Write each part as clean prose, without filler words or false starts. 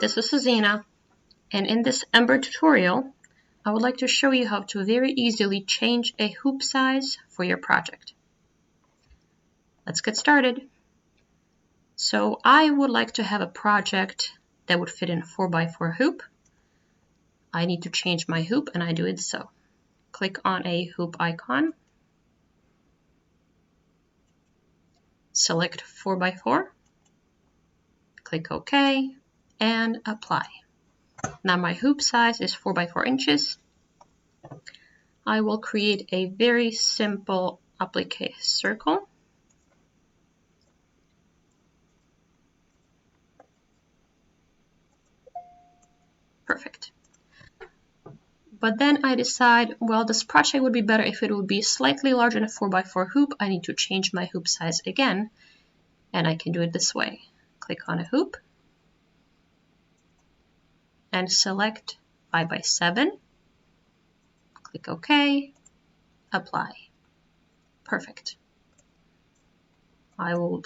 this is Susanna, and in this Embird tutorial, I would like to show you how to very easily change a hoop size for your project. Let's get started. So I would like to have a project that would fit in a 4x4 hoop. I need to change my hoop, and I do it so. Click on a hoop icon, select 4x4, click OK, and apply. Now my hoop size is 4x4 inches. I will create a very simple applique circle. Perfect. But then I decide, well, this project would be better if it would be slightly larger than a 4x4 hoop. I need to change my hoop size again, and I can do it this way. Click on a hoop and select 5x7. Click OK, apply. Perfect. I will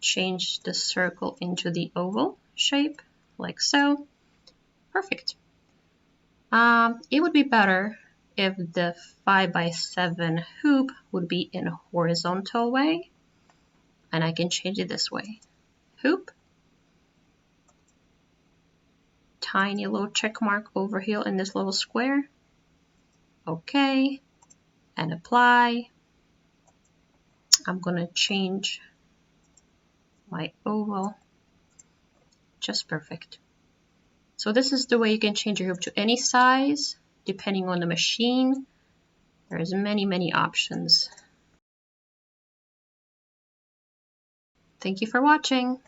change the circle into the oval shape, like so. Perfect. It would be better if the 5x7 hoop would be in a horizontal way, and I can change it this way. Hoop, tiny little check mark over here in this little square. OK, and apply. I'm going to change my oval. Just perfect. So this is the way you can change your hoop to any size, depending on the machine. There's many options. Thank you for watching.